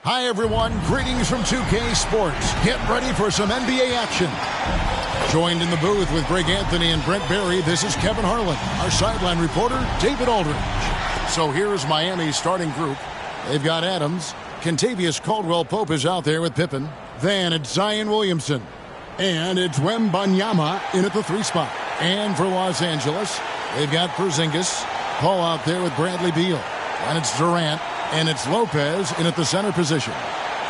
Hi, everyone. Greetings from 2K Sports. Get ready for some NBA action. Joined in the booth with Greg Anthony and Brent Barry, this is Kevin Harlan. Our sideline reporter, David Aldridge. So here is Miami's starting group. They've got Adams. Kentavious Caldwell-Pope is out there with Pippen. Then it's Zion Williamson. And it's Wembanyama in at the 3 spot. And for Los Angeles, they've got Porzingis. Paul out there with Bradley Beal. And it's Durant. And it's Lopez in at the center position.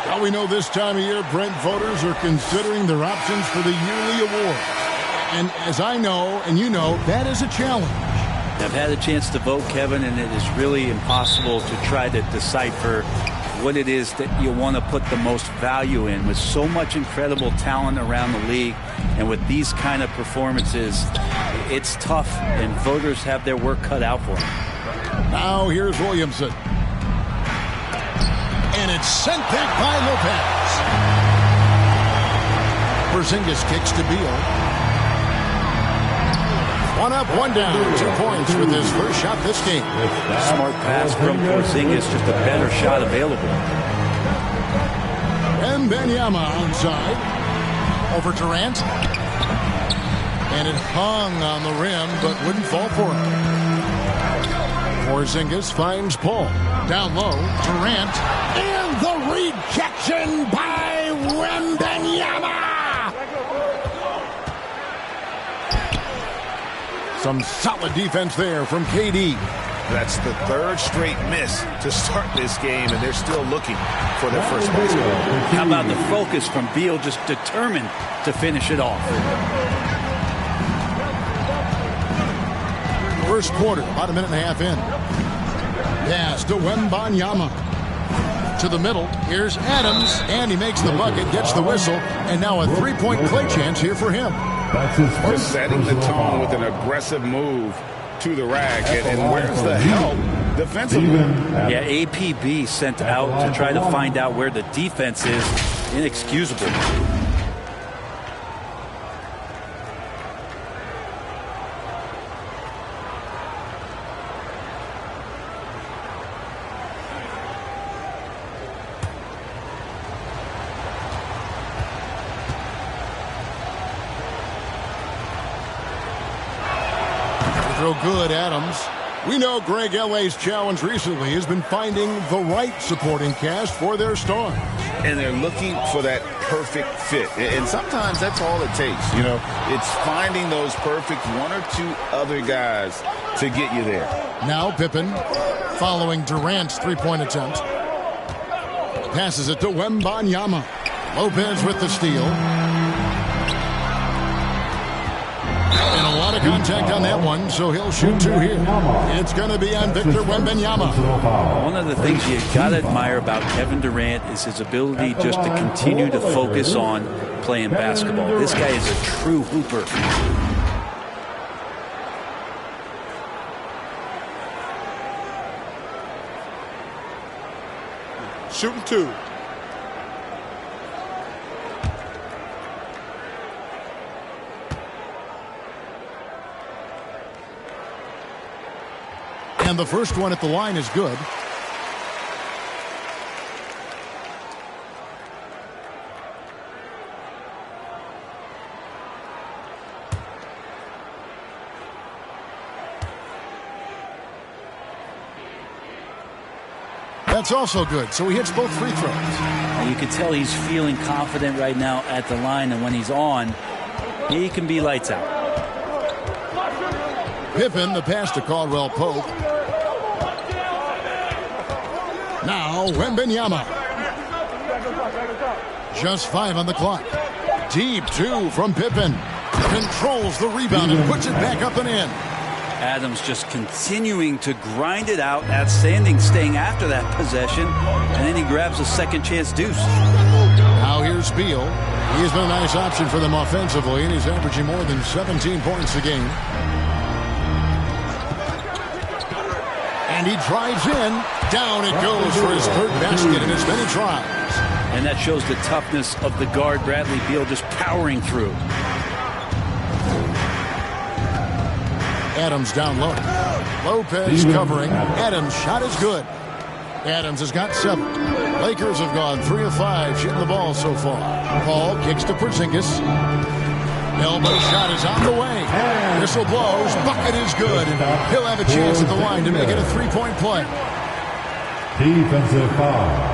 Now we know this time of year, Brent, voters are considering their options for the yearly award. And as I know, and you know, that is a challenge. I've had a chance to vote, Kevin, and it is really impossible to try to decipher what it is that you want to put the most value in. With so much incredible talent around the league and with these kind of performances, it's tough, and voters have their work cut out for them. Now here's Williamson. And it's sent back by Lopez. Porzingis kicks to Beal. 1 up, 1 down. 2 points with his first shot this game. Smart pass from Porzingis, just a better shot available. And Wembanyama outside. Over Durant. And it hung on the rim, but wouldn't fall for him. Porzingis finds Paul. Down low, Durant. And the rejection by Wembanyama! Some solid defense there from KD. That's the 3rd straight miss to start this game, and they're still looking for their first basket. How about the focus from Beal, just determined to finish it off. First quarter, about a minute and a half in. Pass to Wembanyama. To the middle, here's Adams, and he makes the bucket, gets the whistle, and now a 3-point play chance here for him. We're setting the tone with an aggressive move to the rack, and where's the help defensively? Yeah, APB sent out to try to find out where the defense is. Inexcusable. Good, Adams. We know Greg L.A.'s challenge recently has been finding the right supporting cast for their stars. And they're looking for that perfect fit. And sometimes that's all it takes. You know, it's finding those perfect 1 or 2 other guys to get you there. Now Pippen, following Durant's 3-point attempt. Passes it to Wembanyama. Lopez with the steal. And a lot of contact on that one, so he'll shoot 2 here. It's going to be on Victor Wembanyama. One of the things you got to admire about Kevin Durant is his ability just to continue to focus on playing basketball. This guy is a true hooper. Shooting 2. And the first one at the line is good. That's also good. So he hits both free throws. And you can tell he's feeling confident right now at the line, and when he's on, he can be lights out. Pippen, the pass to Caldwell-Pope. Now Wembanyama. Just 5 on the clock. Deep 2 from Pippen. Controls the rebound and puts it back up and in. Adams just continuing to grind it out. Outstanding staying after that possession. And then he grabs a second chance deuce. Now here's Beal. He's been a nice option for them offensively, and he's averaging more than 17 points a game. And he drives in. Down it goes for his 3rd basket in as many tries. And that shows the toughness of the guard, Bradley Beal, just powering through. Adams down low. Lopez covering. Adams' shot is good. Adams has got 7. Lakers have gone 3 of 5 shooting the ball so far. Paul kicks to Porzingis. Elbow shot is on the way. Whistle blows. Bucket is good. He'll have a chance at the line to make it a three-point play. Defensive foul.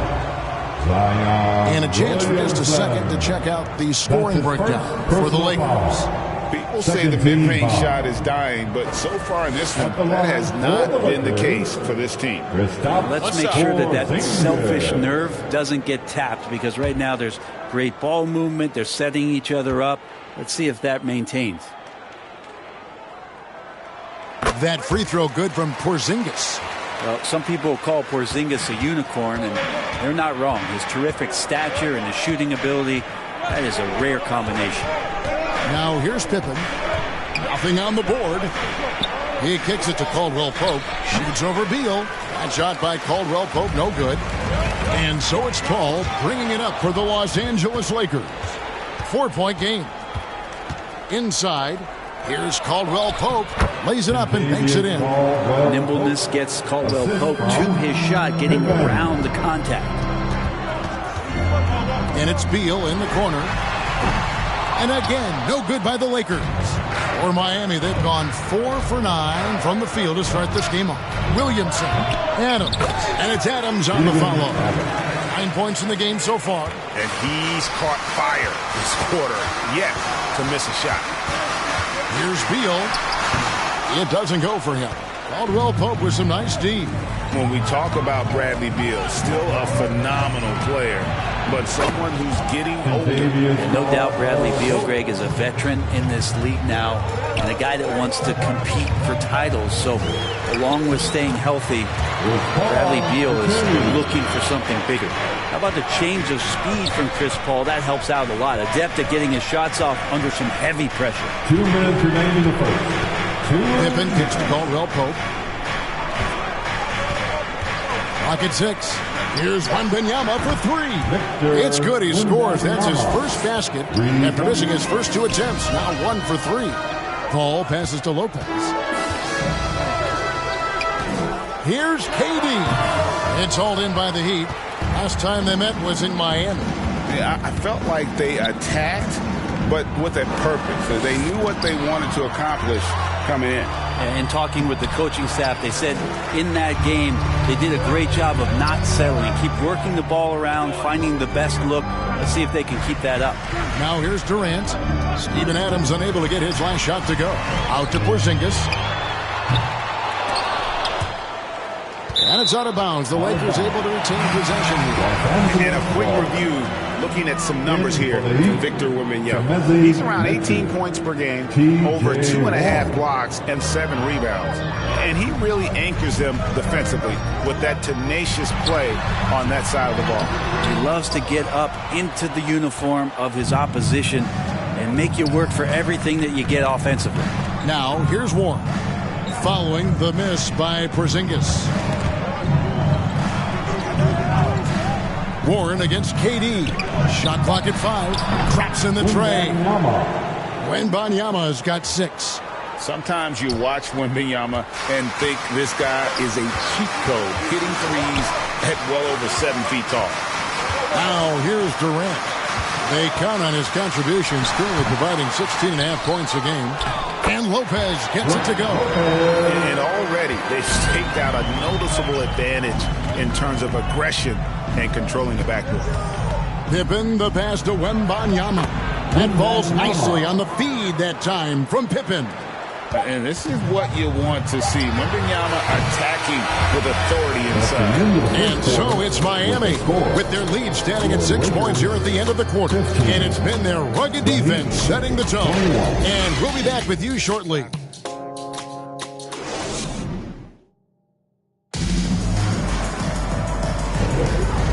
And a chance for just a second to check out the scoring breakdown for the Lakers. People say the mid-range shot is dying, but so far in this one, that has not been the case for this team. Let's make sure that selfish nerve doesn't get tapped, because right now there's great ball movement. They're setting each other up. Let's see if that maintains. That free throw good from Porzingis. Well, some people call Porzingis a unicorn, and they're not wrong. His terrific stature and his shooting ability, that is a rare combination. Now here's Pippen. Nothing on the board. He kicks it to Caldwell Pope. Shoots over Beal. That shot by Caldwell Pope, no good. And so it's Paul bringing it up for the Los Angeles Lakers. 4-point game. Inside. Here's Caldwell Pope. Lays it up and banks it in. Nimbleness gets Caldwell Pope to his shot, getting around the contact. And it's Beal in the corner. And again, no good by the Lakers. For Miami, they've gone 4 for 9 from the field to start this game off. Williamson, Adams, and it's Adams on the follow. 9 points in the game so far. And he's caught fire this quarter, yet to miss a shot. Here's Beal. It doesn't go for him. Caldwell Pope with some nice D. When we talk about Bradley Beal, still a phenomenal player, but someone who's getting older. And no doubt Bradley Beal, Greg, is a veteran in this league now, and a guy that wants to compete for titles. So along with staying healthy, Bradley Beal is looking for something bigger. How about the change of speed from Chris Paul? That helps out a lot. Adept at getting his shots off under some heavy pressure. 2 minutes remaining in the first. Pippen kicks to Caldwell Pope. Clock at 6. Here's Wembanyama for 3. It's good. He scores. That's his first basket after missing his first 2 attempts. Now 1 for 3. Paul passes to Lopez. Here's KD. It's hauled in by the Heat. Last time they met was in Miami. Yeah, I felt like they attacked, but with a purpose. So they knew what they wanted to accomplish coming in. And talking with the coaching staff, they said in that game they did a great job of not settling. Keep working the ball around, finding the best look. Let's see if they can keep that up. Now here's Durant. Steven Adams unable to get his last shot to go. Out to Porzingis. And it's out of bounds. The Lakers able to retain possession here. And a quick review, looking at some numbers here from Victor Wembanyama. He's around 18 points per game, over 2.5 blocks, and 7 rebounds. And he really anchors them defensively with that tenacious play on that side of the ball. He loves to get up into the uniform of his opposition and make you work for everything that you get offensively. Now here's Warren following the miss by Porzingis. Warren against KD. Shot clock at 5. Traps in the tray. Wembanyama has got 6. Sometimes you watch Wembanyama and think this guy is a cheat code, hitting threes at well over 7 feet tall. Now here's Durant. They count on his contributions, currently providing 16.5 points a game. And Lopez gets it to go. And already they've staked out a noticeable advantage in terms of aggression and controlling the backcourt. Pippen, the pass to Wembanyama. That falls nicely on the feed that time from Pippen. And this is what you want to see. Wembanyama attacking with authority inside. And so it's Miami with their lead standing at 6 points here at the end of the quarter. And it's been their rugged defense setting the tone. And we'll be back with you shortly.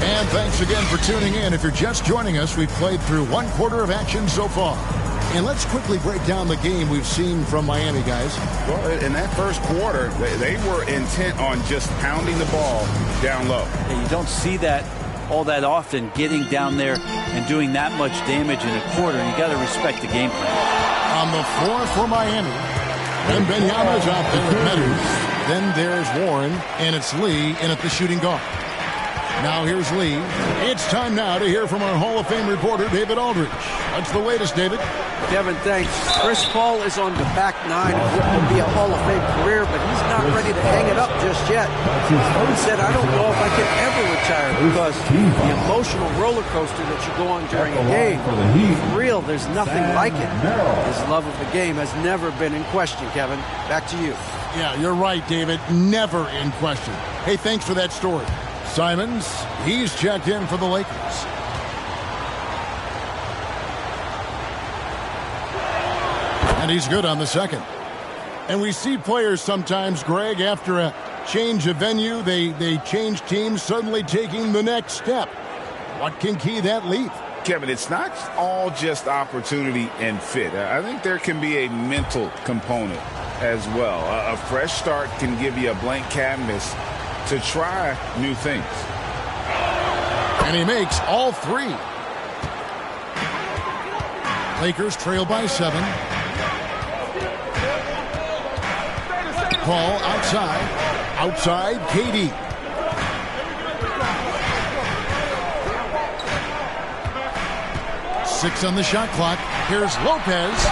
And thanks again for tuning in. If you're just joining us, we've played through 1 quarter of action so far. And let's quickly break down the game we've seen from Miami, guys. Well, in that first quarter, they were intent on just pounding the ball down low. Yeah, you don't see that all that often, getting down there and doing that much damage in a quarter. You got to respect the game plan. On the floor for Miami, Wembanyama's out there with Meadows. Then there's Warren, and it's Lee in at the shooting guard. Now here's Lee. It's time now to hear from our Hall of Fame reporter, David Aldridge. What's the latest, David? Kevin, thanks. Chris Paul is on the back nine of what will be a Hall of Fame career, but he's not ready to hang it up just yet. He said, I don't know if I can ever retire because the emotional roller coaster that you go on during a game, for real, there's nothing like it. His love of the game has never been in question, Kevin. Back to you. Yeah, you're right, David. Never in question. Hey, thanks for that story. Simons, he's checked in for the Lakers. And he's good on the second. And we see players sometimes, Greg, after a change of venue, they change teams, suddenly taking the next step. What can key that leap? Kevin, it's not all just opportunity and fit. I think there can be a mental component as well. A fresh start can give you a blank canvas to try new things. And he makes all three. Lakers trail by 7. Paul outside KD. Six on the shot clock. Here's Lopez.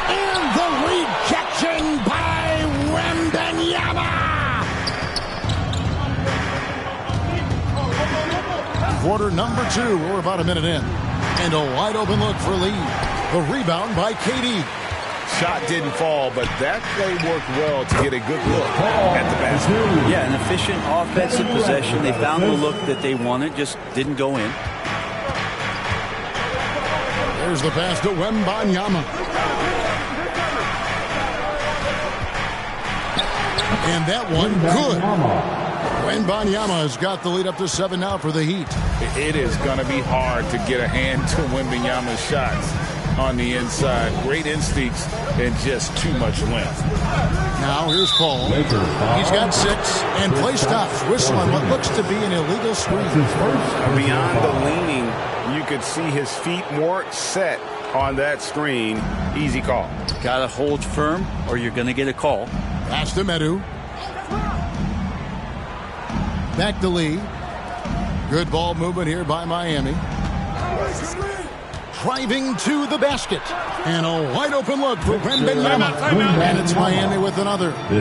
And the rejection by Wembanyama. Quarter number 2. We're about a minute in. And a wide open look for Lee. The rebound by KD. Shot didn't fall, but that play worked well to get a good look at the basket. Yeah, an efficient offensive possession. They found the look that they wanted, just didn't go in. There's the pass to Wembanyama. And that one good. Wembanyama has got the lead up to 7 now for the Heat. It is going to be hard to get a hand to Wembanyama's shots on the inside. Great instincts and just too much length. Now here's Paul. He's got 6 and play stops. Whistle on what looks to be an illegal screen. Beyond the leaning, you could see his feet more set on that screen. Easy call. Got to hold firm or you're going to get a call. Pass to Medu. Back to Lee. Good ball movement here by Miami. Driving to the basket. And a wide open look for Wembanyama. And it's Miami with another. He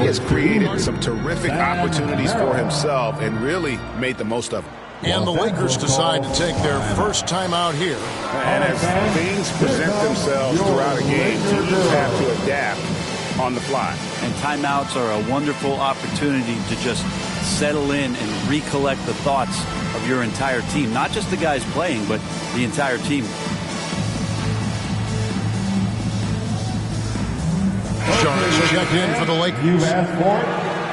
has created some terrific opportunities for himself and really made the most of them. And the Lakers decide to take their first time out here. And as things present themselves throughout a game, teams have to adapt on the fly. And timeouts are a wonderful opportunity to just settle in and recollect the thoughts of your entire team. Not just the guys playing, but the entire team. Sharks checked in for the Lakers.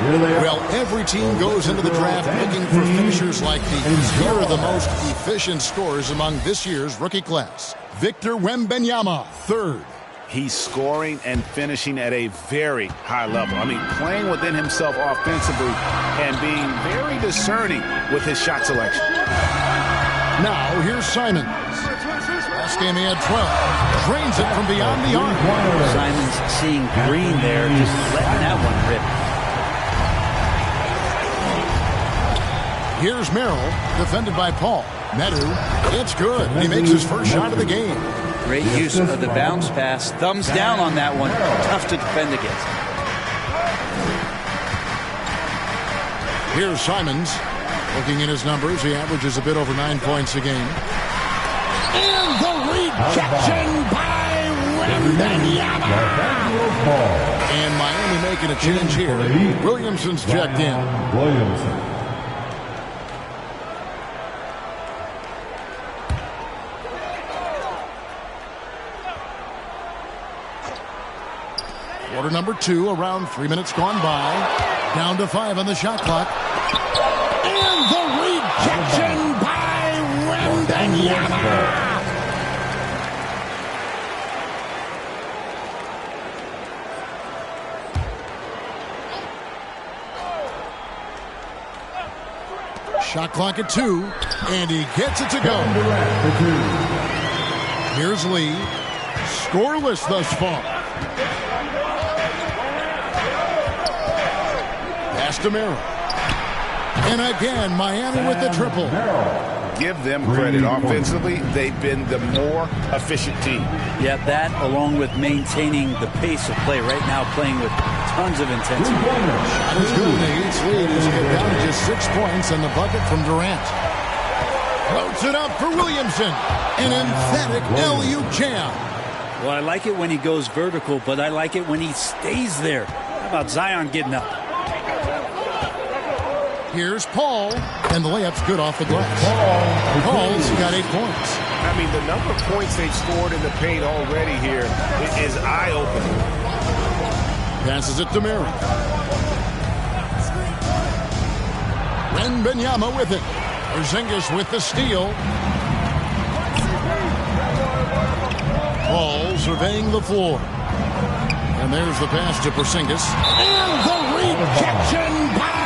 Well, every team goes into the draft looking for finishers like these. Here are the most efficient scorers among this year's rookie class. Victor Wembanyama, 3rd. He's scoring and finishing at a very high level. I mean, playing within himself offensively and being very discerning with his shot selection. Now, here's Simons. Last game he had 12. Drains it from beyond the arc. Simons seeing green there, just letting that one rip. Here's Merrill, defended by Paul. Medu, it's good. He makes his first shot of the game. Great use of the bounce pass. Thumbs down on that one. Tough to defend against. Here's Simons. Looking at his numbers, he averages a bit over 9 points a game. And the rejection by Wembanyama. And Miami making a change here. Williamson's checked in. Quarter number 2, around 3 minutes gone by. Down to 5 on the shot clock. And the rejection by Wembanyama. Shot clock at 2, and he gets it to go. Here's Lee. Scoreless thus far. Pass to Merrill. And again, Miami with the triple. Give them credit. Offensively, they've been the more efficient team. Yeah, that along with maintaining the pace of play right now, playing with tons of intensity. Shot is good. The Heat's lead is get down to just 6 points in the bucket from Durant. Floats it up for Williamson. An emphatic LU jam. Well, I like it when he goes vertical, but I like it when he stays there. How about Zion getting up? Here's Paul, and the layup's good off the glass. Paul's got 8 points. I mean, the number of points they've scored in the paint already here is eye-opening. Passes it to Mary. Wembanyama with it. Porzingis with the steal. Paul surveying the floor. And there's the pass to Porzingis. And the rejection by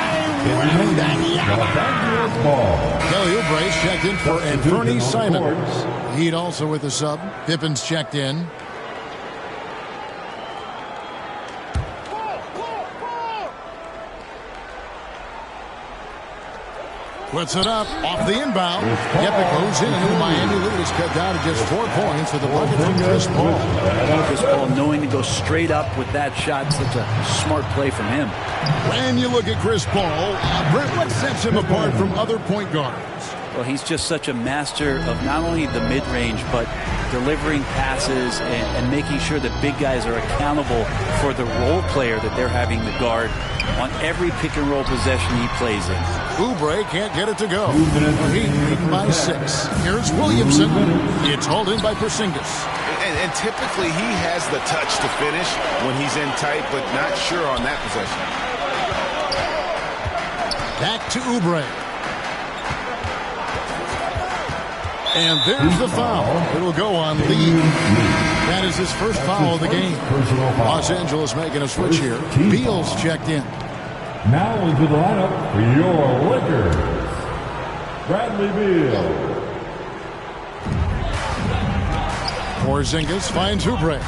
Kelly Oubre's checked in for Anthony Simons. Heat also with the sub. Pippen's checked in. Puts it up off the inbound. Yep, it goes in. Miami lead is cut down to just 4 points with the bucket from Chris Paul. Chris Paul knowing to go straight up with that shot. Such a smart play from him. When you look at Chris Paul, Brent, what sets him apart from other point guards? Well, he's just such a master of not only the mid-range, but delivering passes and making sure that big guys are accountable for the role player that they're having to guard on every pick-and-roll possession he plays in. Oubre can't get it to go. Heat leading by 6. Here's Williamson. It's hauled in by Porzingis. And typically he has the touch to finish when he's in tight, but not sure on that possession. Back to Oubre. And there's the foul. It'll go on Lee. That is his first foul of the game. Los Angeles making a switch here. Beal's checked in. Now into the lineup for your Lakers, Bradley Beal. Porzingis finds Oubre.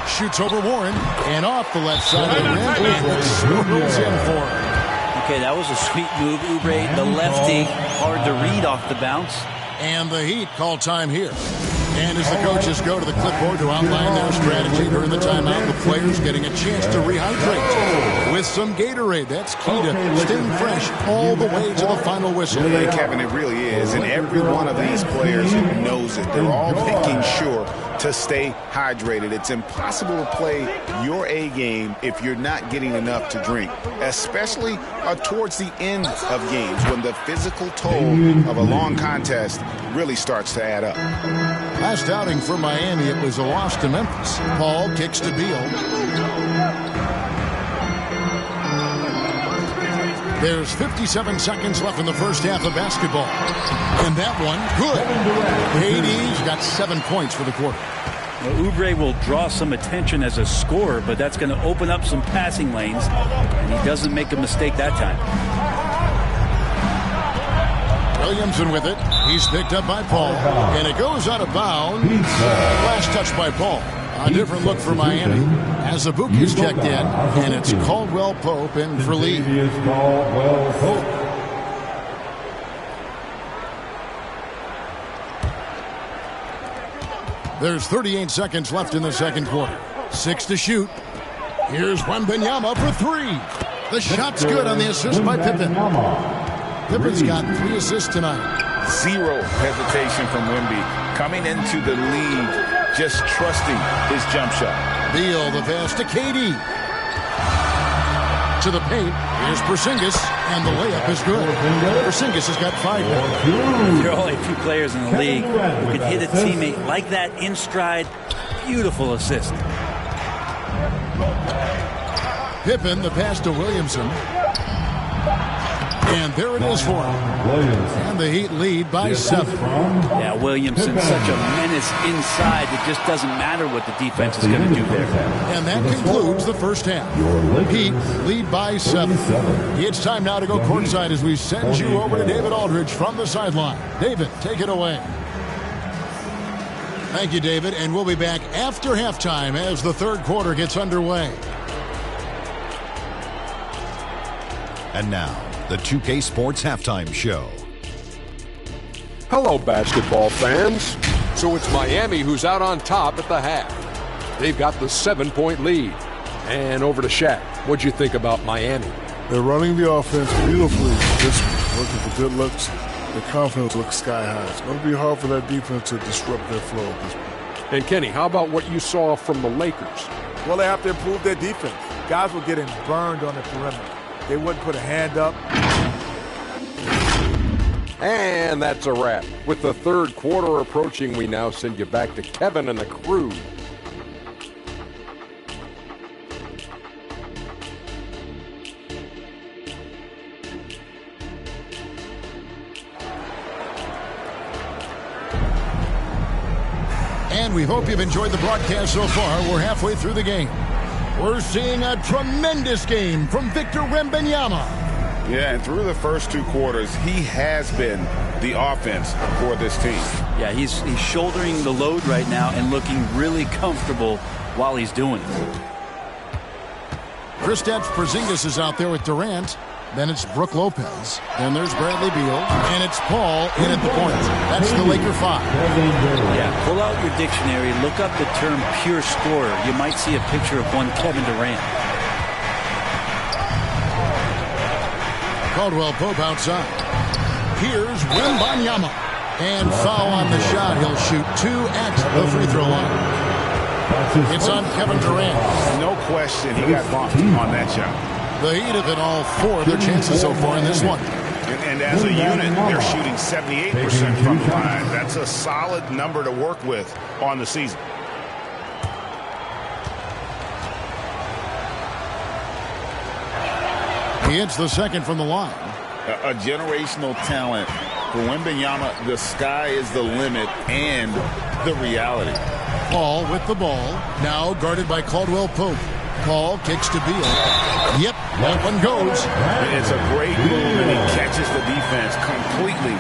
Shoots over Warren and off the left side of the rim, and it swirls in for him. Okay, that was a sweet move. Oubre, the lefty, hard to read off the bounce. And the Heat call time here. And as the coaches go to the clipboard to outline their strategy during the timeout, the players getting a chance to rehydrate with some Gatorade. That's key to staying fresh all the way to the final whistle. Yeah, Kevin, it really is. And every one of these players knows it. They're all making sure to stay hydrated. It's impossible to play your A game if you're not getting enough to drink, especially towards the end of games when the physical toll of a long contest really starts to add up. Last outing for Miami, it was a loss to Memphis. Paul kicks to Beal. There's 57 seconds left in the first half of basketball. And that one, good. KD's got 7 points for the quarter. Well, Oubre will draw some attention as a scorer, but that's going to open up some passing lanes, and he doesn't make a mistake that time. Williamson with it. He's picked up by Paul, and it goes out of bounds. Last touch by Paul. A different look for Miami as Abuki's checked in, and it's Caldwell Pope in for Lee. There's 38 seconds left in the second quarter. 6 to shoot. Here's Wembanyama for 3. The shot's good on the assist by Pippen. Pippen's got 3 assists tonight. Zero hesitation from Wemby. Coming into the league, just trusting his jump shot. Beal, the pass to KD. To the paint. Here's Porzingis, and the layup is good. Porzingis has got 5 now. There are only 2 players in the league who could hit a teammate like that in stride. Beautiful assist. Pippen, the pass to Williamson. And there it is for him. And the Heat lead by 7. Yeah, Williamson, such a menace inside. It just doesn't matter what the defense is going to do there. And that concludes the first half. Heat lead by 7. It's time now to go courtside as we send you over to David Aldridge from the sideline. David, take it away. Thank you, David. And we'll be back after halftime as the third quarter gets underway. And now, the 2K Sports Halftime Show. Hello, basketball fans. So it's Miami who's out on top at the half. They've got the 7-point lead. And over to Shaq. What'd you think about Miami? They're running the offense beautifully. Just looking for good looks. Their confidence looks sky high. It's going to be hard for that defense to disrupt their flow at this point. And Kenny, how about what you saw from the Lakers? Well, they have to improve their defense. Guys were getting burned on the perimeter. They wouldn't put a hand up. And that's a wrap. With the third quarter approaching, we now send you back to Kevin and the crew. And we hope you've enjoyed the broadcast so far. We're halfway through the game. We're seeing a tremendous game from Victor Wembanyama. Yeah, and through the first 2 quarters, he has been the offense for this team. Yeah, he's shouldering the load right now and looking really comfortable while he's doing it. Kristaps Porzingis is out there with Durant. Then it's Brook Lopez. Then there's Bradley Beal. And it's Paul in at the point. That's the Laker 5. Yeah, pull out your dictionary, look up the term pure scorer. You might see a picture of one Kevin Durant. Caldwell Pope outside. Here's Wembanyama. And foul on the shot. He'll shoot 2 at the free throw line. It's on Kevin Durant. No question, he got bumped on that shot. The Heat have hit all 4 of their chances so far in this one. And as a unit, they're shooting 78% from the line. That's a solid number to work with on the season. He hits the second from the line. A generational talent. For Wembanyama, the sky is the limit and the reality. Paul with the ball. Now guarded by Caldwell Pope. Paul kicks to Beal. Yep, that one goes. It's a great move, and he catches the defense completely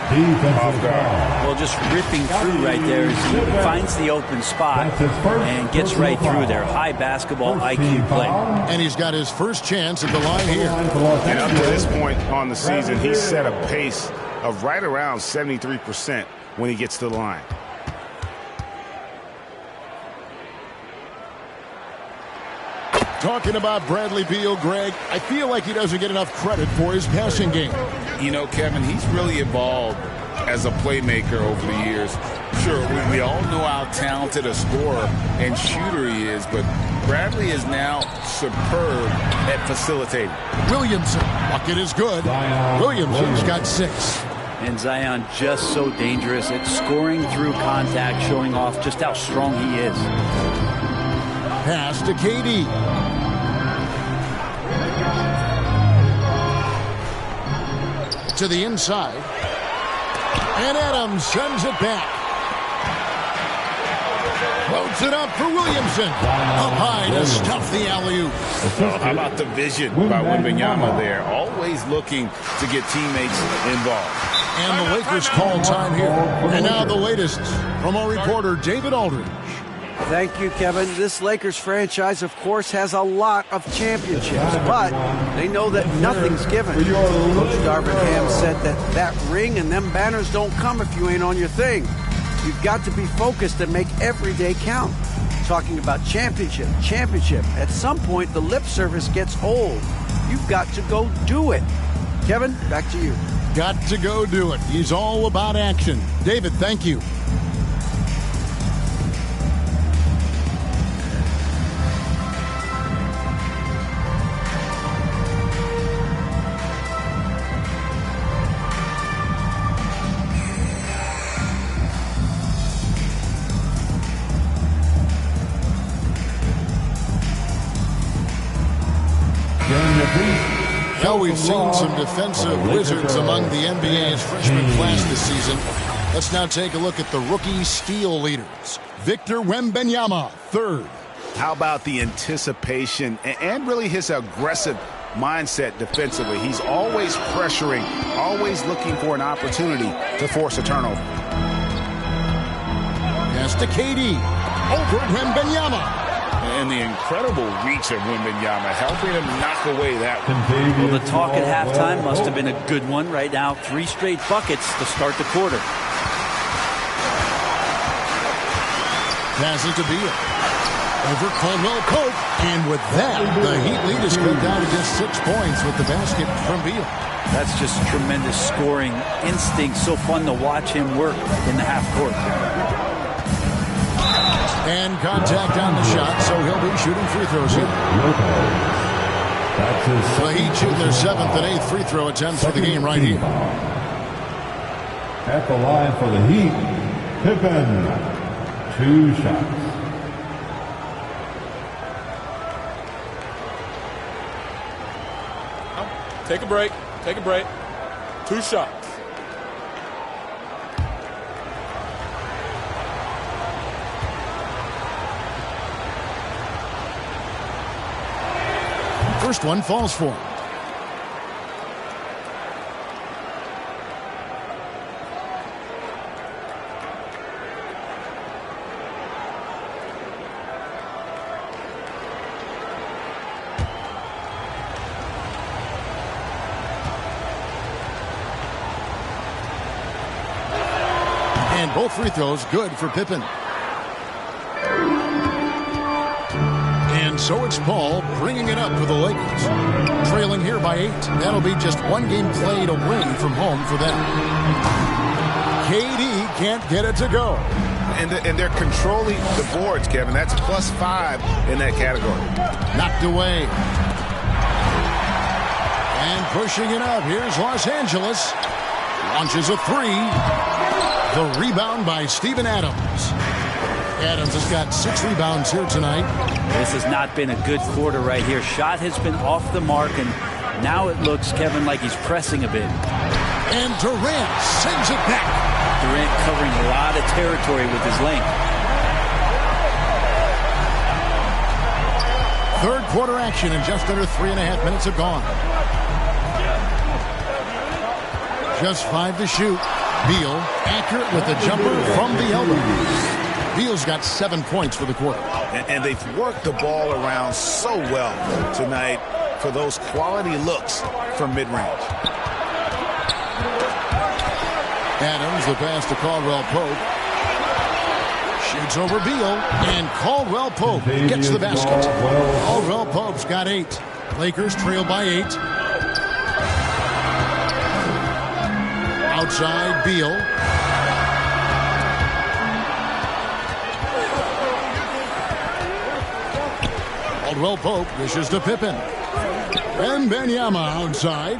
off guard. Well, just ripping through right there as he finds the open spot and gets right through there. High basketball IQ play. And he's got his first chance at the line here. And up to this point on the season, he's set a pace of right around 73% when he gets to the line. Talking about Bradley Beal, Greg, I feel like he doesn't get enough credit for his passing game. You know, Kevin, he's really evolved as a playmaker over the years. Sure, we all know how talented a scorer and shooter he is, but Bradley is now superb at facilitating. Williamson, bucket is good. Williamson's got 6. And Zion just so dangerous at scoring through contact, showing off just how strong he is. Pass to KD. To the inside. And Adams sends it back. Floats it up for Williamson. Up high to stuff the alley-oop. Oh, how about the vision by Wembanyama there? Always looking to get teammates involved. And the Lakers call time here. And now the latest from our reporter, David Aldridge. Thank you, Kevin. This Lakers franchise, of course, has a lot of championships, but they know that nothing's given. Coach Darvin Ham said that ring and them banners don't come if you ain't on your thing. You've got to be focused and make every day count. Talking about championship. At some point, the lip service gets old. You've got to go do it. Kevin, back to you. Got to go do it. He's all about action. David, thank you. Now we've seen some defensive wizards among the NBA's freshman class this season. Let's now take a look at the rookie steal leaders. Victor Wembanyama, 3rd. How about the anticipation and really his aggressive mindset defensively? He's always pressuring, always looking for an opportunity to force a turnover. Pass to KD. Over Wembanyama. And the incredible reach of Wembanyama helping him knock away that one. Well, the talk at halftime must have been a good one. Right now, 3 straight buckets to start the quarter. Passes to Beal. Over Caldwell Pope. And with that, the Heat lead is cut down to just 6 points with the basket from Beal. That's just tremendous scoring instinct. So fun to watch him work in the half court. And contact on the shot, so he'll be shooting free throws here. The Heat shooting their 7th and 8th free throw attempts for the game right here. At the line for the Heat, Pippen, 2 shots. Take a break. Take a break. 2 shots. First one falls for him. And both free throws good for Pippen. And so it's Paul bringing it up for the Lakers. Trailing here by 8. That'll be just 1 game played away from home for them. KD can't get it to go. And they're controlling the boards, Kevin. That's +5 in that category. Knocked away. And pushing it up. Here's Los Angeles. Launches a 3. The rebound by Steven Adams. Adams has got 6 rebounds here tonight. This has not been a good quarter right here. Shot has been off the mark, and now it looks, Kevin, like he's pressing a bit. And Durant sends it back. Durant covering a lot of territory with his length. Third quarter action, and just under 3.5 minutes have gone. Just 5 to shoot. Beal accurate with the jumper from the elbow. Beal's got 7 points for the quarter. And they've worked the ball around so well tonight for those quality looks from mid-range. Adams, the pass to Caldwell Pope. Shoots over Beal, and Caldwell Pope gets the basket. Caldwell Pope's got 8. Lakers trail by 8. Outside, Beal. Caldwell Pope dishes to Pippen. And Wembanyama outside.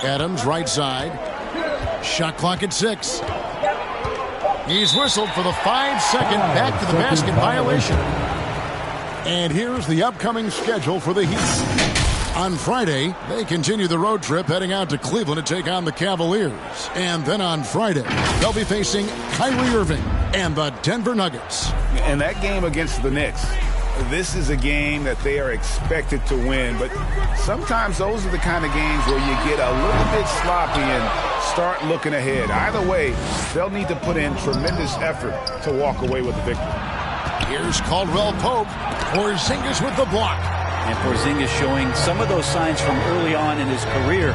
Adams right side. Shot clock at 6. He's whistled for the 5-second back to the basket violation. And here's the upcoming schedule for the Heat. On Friday, they continue the road trip heading out to Cleveland to take on the Cavaliers. And then on Friday, they'll be facing Kyrie Irving and the Denver Nuggets. And that game against the Knicks, this is a game that they are expected to win. But sometimes those are the kind of games where you get a little bit sloppy and start looking ahead. Either way, they'll need to put in tremendous effort to walk away with the victory. Here's Caldwell Pope. Porzingis with the block. And Porzingis showing some of those signs from early on in his career.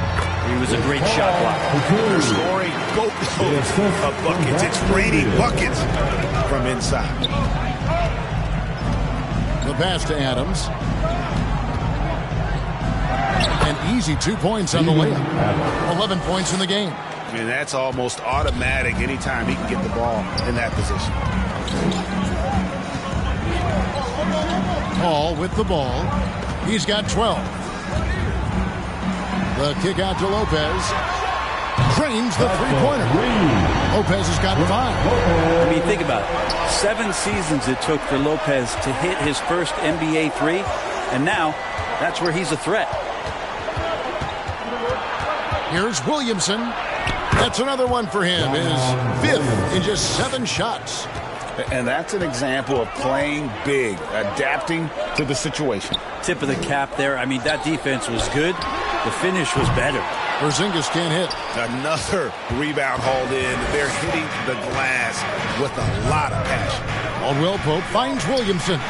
He was a great shot blocker. They're scoring boatloads of buckets. It's raining buckets from inside. The pass to Adams. An easy 2 points on the layup. 11 points in the game. And that's almost automatic anytime he can get the ball in that position. Paul with the ball. He's got 12. The kick out to Lopez. Drains the three-pointer. Lopez has got 5. I mean, think about it. 7 seasons it took for Lopez to hit his first NBA 3, and now that's where he's a threat. Here's Williamson. That's another one for him. His 5th in just 7 shots. And that's an example of playing big, adapting to the situation. Tip of the cap there. I mean, that defense was good. The finish was better. Porzingis can't hit. Another rebound hauled in. They're hitting the glass with a lot of passion. Caldwell Pope finds Williamson.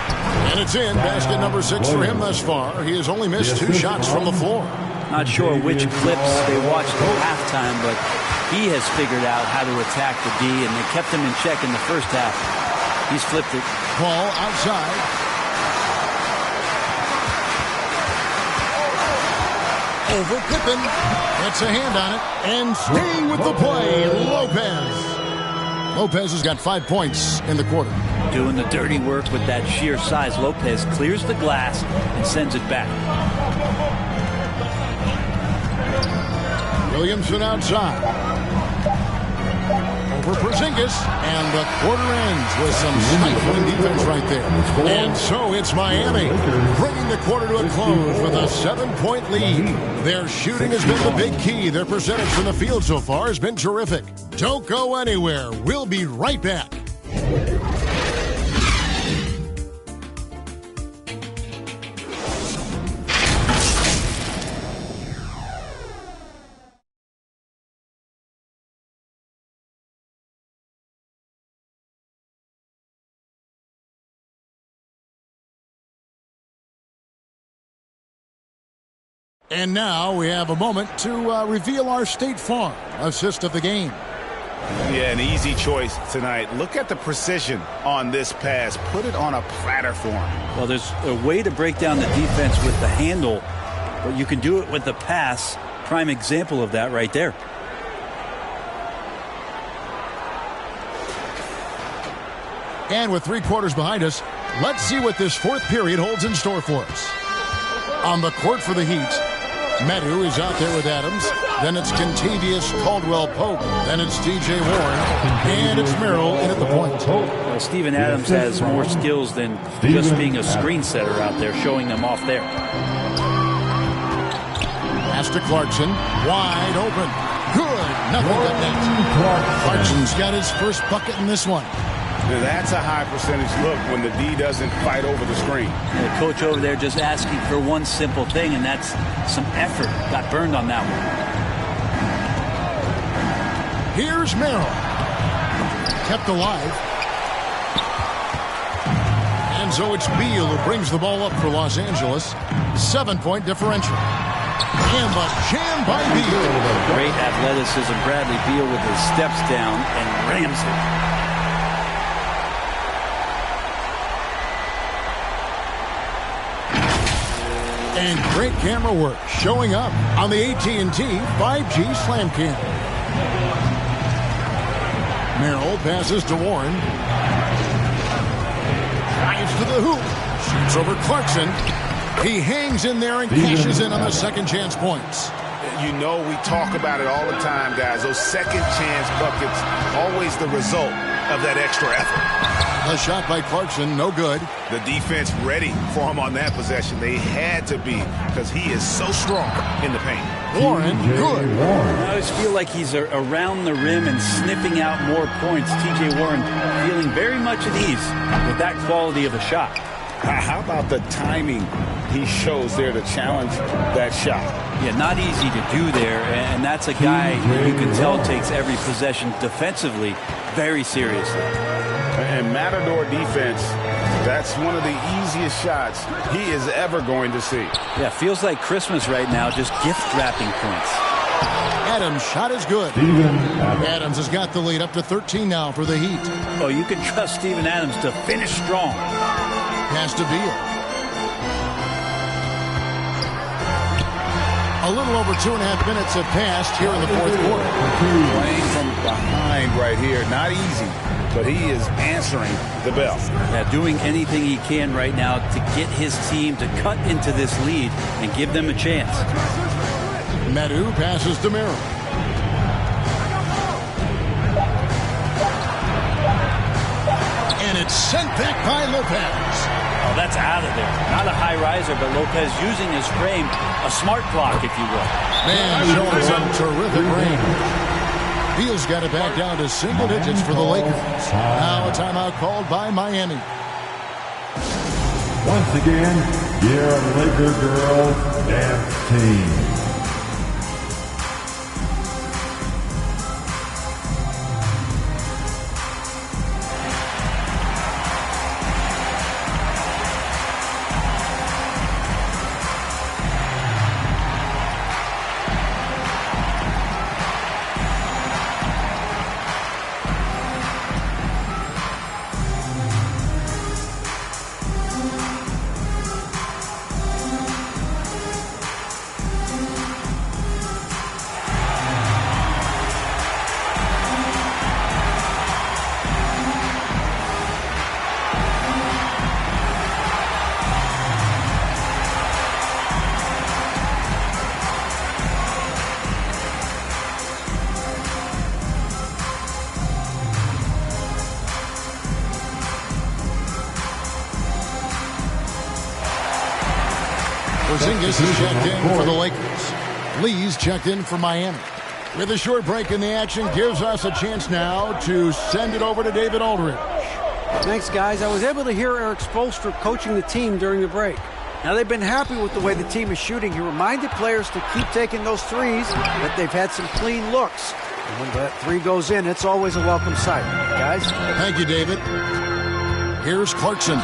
And it's in. Basket number 6 for him thus far. He has only missed 2 shots from the floor. Not sure which clips they watched at halftime, but he has figured out how to attack the D, and they kept him in check in the first half. He's flipped it. Ball outside. Over Pippen. Gets a hand on it. And staying with the play, Lopez. Lopez has got 5 points in the quarter. Doing the dirty work with that sheer size. Lopez clears the glass and sends it back. Williamson outside. Over Porzingis, and the quarter ends with some stifling defense right there. And so it's Miami bringing the quarter to a close with a 7-point lead. Their shooting has been the big key. Their percentage from the field so far has been terrific. Don't go anywhere. We'll be right back. And now we have a moment to reveal our State Farm assist of the game. Yeah, an easy choice tonight. Look at the precision on this pass. Put it on a platter for him. Well, there's a way to break down the defense with the handle, but you can do it with the pass. Prime example of that right there. And with 3 quarters behind us, let's see what this 4th period holds in store for us. On the court for the Heat, Medu is out there with Adams. Then it's Contavious Caldwell-Pope. Then it's T.J. Warren. And it's Merrill in at the point. Well, Steven Adams has more skills than just being a screen setter out there, showing them off there. Pass to Clarkson. Wide open. Good. Nothing but net. Clarkson's got his first bucket in this one. That's a high percentage look when the D doesn't fight over the screen. The coach over there just asking for one simple thing, and that's some effort. Got burned on that one. Here's Merrill. Kept alive. And so it's Beal who brings the ball up for Los Angeles. 7-point differential. And the jam by Beal. Great athleticism. Bradley Beal with his steps down and rams it. And great camera work showing up on the AT&T 5G Slam Cam. Merrill passes to Warren. Drives to the hoop. Shoots over Clarkson. He hangs in there and cashes in on the second chance points. You know, we talk about it all the time, guys. Those second chance buckets, always the result of that extra effort. A shot by Clarkson, no good. The defense ready for him on that possession. They had to be because he is so strong in the paint. Warren, good. I always feel like he's around the rim and sniffing out more points. T.J. Warren feeling very much at ease with that quality of a shot. How about the timing he shows there to challenge that shot? Yeah, not easy to do there, and that's a guy that you can tell takes every possession defensively very seriously. And Matador defense, that's one of the easiest shots he is ever going to see. Yeah, feels like Christmas right now, just gift wrapping points. Adams' shot is good. Adams has got the lead up to 13 now for the Heat. Oh, you can trust Steven Adams to finish strong. Pass to Beal. A little over 2.5 minutes have passed here in the 4th quarter. Playing from behind right here, not easy, but he is answering the bell. Yeah, doing anything he can right now to get his team to cut into this lead and give them a chance. Medu passes to Merrill. And it's sent back by Lopez. Oh, that's out of there. Not a high riser, but Lopez using his frame, a smart block, if you will. Man, showing some terrific range. Beal's got it back down to single digits for the Lakers. Now a timeout called by Miami. Once again, your Laker girls dance team. Porzingis is checked in for the Lakers. Lee's checked in for Miami. With a short break in the action, gives us a chance now to send it over to David Aldridge. Thanks, guys. I was able to hear Eric Spoelstra coaching the team during the break. Now, they've been happy with the way the team is shooting. He reminded players to keep taking those threes, that they've had some clean looks. And when that three goes in, it's always a welcome sight. Guys? Thank you, David. Here's Clarkson.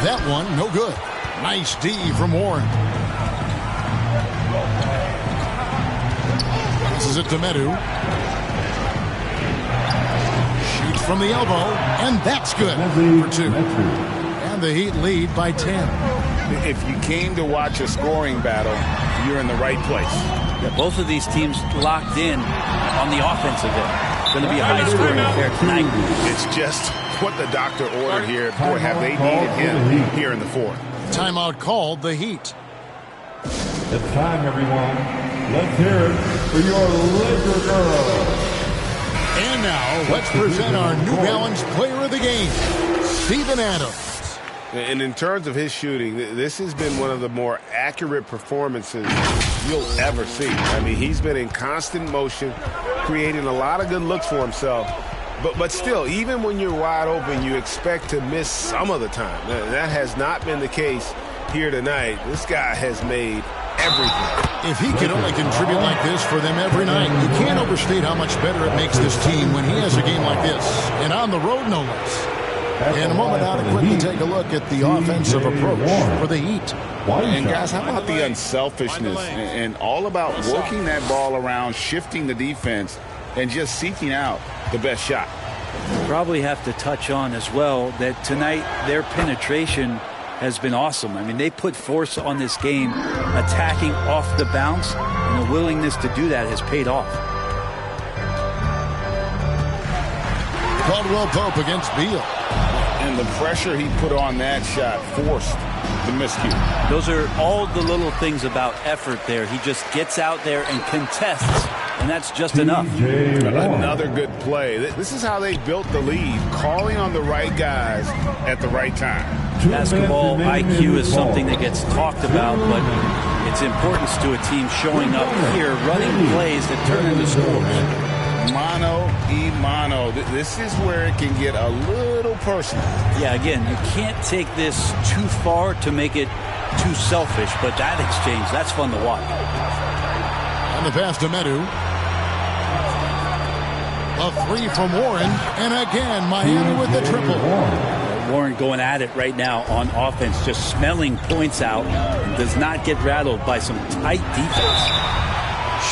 That one, no good. Nice D from Warren. This is it to Medu. Shoots from the elbow, and that's good for 2. And the Heat lead by 10. If you came to watch a scoring battle, you're in the right place. Yeah, both of these teams locked in on the offensive end. It's going to be a high-scoring affair tonight. It's just what the doctor ordered here. Boy, have they needed him here in the fourth. Timeout called, the Heat. It's time, everyone. Let's hear it for your Laker girls. And now, let's present our New Balance Player of the Game, Steven Adams. And in terms of his shooting, this has been one of the more accurate performances you'll ever see. I mean, he's been in constant motion, creating a lot of good looks for himself. But still, even when you're wide open, you expect to miss some of the time. That has not been the case here tonight. This guy has made everything. If he can only contribute like this for them every night, you can't overstate how much better it makes this team when he has a game like this. And on the road, no less. In a moment, now to quickly take a look at the offensive approach for the Heat. And guys, how about the unselfishness and all about working that ball around, shifting the defense, and just seeking out the best shot. Probably have to touch on as well that tonight their penetration has been awesome. I mean, they put force on this game, attacking off the bounce, and the willingness to do that has paid off. Caldwell Pope against Beal. And the pressure he put on that shot forced the miscue. Those are all the little things about effort there. He just gets out there and contests, and that's just enough. Another good play. This is how they built the lead, calling on the right guys at the right time. Basketball IQ is something that gets talked about, but its importance to a team showing up here, running plays that turn into scores. Mano. This is where it can get a little personal. Yeah, again, you can't take this too far to make it too selfish, but that exchange, that's fun to watch. And the pass to Medu. A three from Warren, and again, Miami with the triple. Warren going at it right now on offense, just smelling points out, and does not get rattled by some tight defense.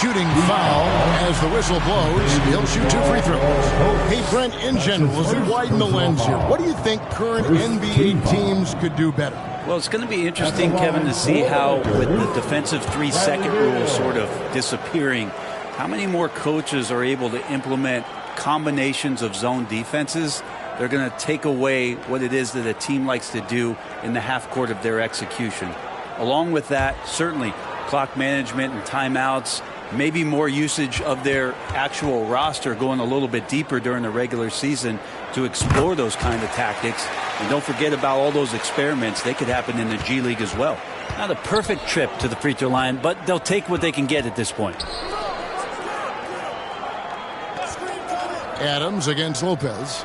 Shooting foul as the whistle blows. He'll shoot 2 free throws. Hey, Brent, in general, as we widen the lens here, what do you think current NBA teams could do better? Well, it's going to be interesting, Kevin, to see how, with the defensive 3-second rule sort of disappearing, how many more coaches are able to implement combinations of zone defenses. They're going to take away what it is that a team likes to do in the half court of their execution. Along with that, certainly clock management and timeouts, maybe more usage of their actual roster going a little bit deeper during the regular season to explore those kind of tactics. And don't forget about all those experiments. They could happen in the G League as well. Not a perfect trip to the free throw line, but they'll take what they can get at this point. Adams against Lopez.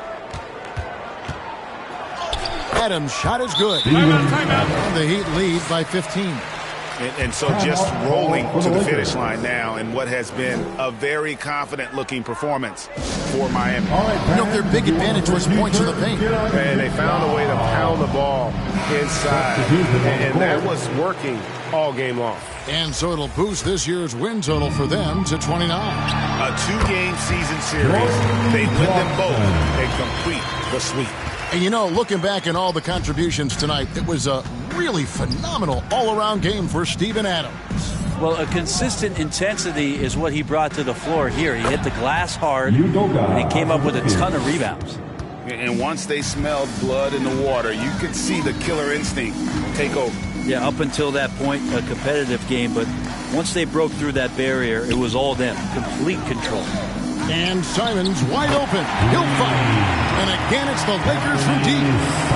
Adams' shot is good. And the Heat lead by 15. And so just rolling to the finish line now in what has been a very confident-looking performance for Miami. You know, their big advantage was points in the paint. And they found a way to pound the ball inside. And that was working all game long. And so it'll boost this year's win total for them to 29. A 2-game season series. They win them both and complete the sweep. And, you know, looking back at all the contributions tonight, it was a really phenomenal all-around game for Steven Adams. Well, a consistent intensity is what he brought to the floor here. He hit the glass hard, and he came up with a ton of rebounds. And once they smelled blood in the water, you could see the killer instinct take over. Yeah, up until that point, a competitive game, but once they broke through that barrier, it was all them, complete control. And Simon's wide open. He'll fight. And again, it's the Lakers from deep.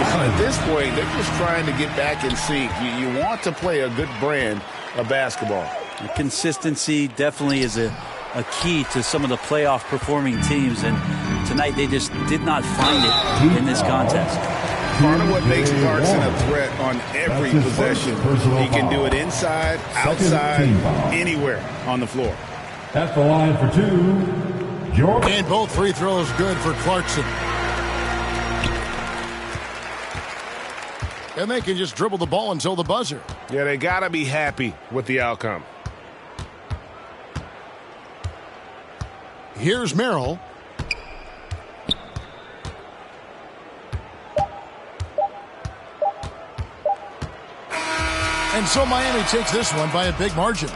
Well, at this point, they're just trying to get back in sync. You want to play a good brand of basketball. The consistency definitely is a key to some of the playoff performing teams, and tonight they just did not find it in this contest. Part of what makes Clarkson a threat on every possession, he can do it inside, outside, anywhere on the floor. At the line for two, Jordan. And both free throws good for Clarkson. And they can just dribble the ball until the buzzer. Yeah, they got to be happy with the outcome. Here's Merrill. And so Miami takes this one by a big margin.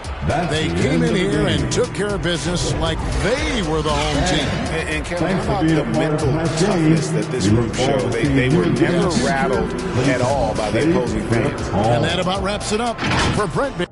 They came in here and took care of business like they were the home team. And Kevin, how about the mental toughness that this group showed? They were never rattled at all by the opposing fans. And that about wraps it up for Brent.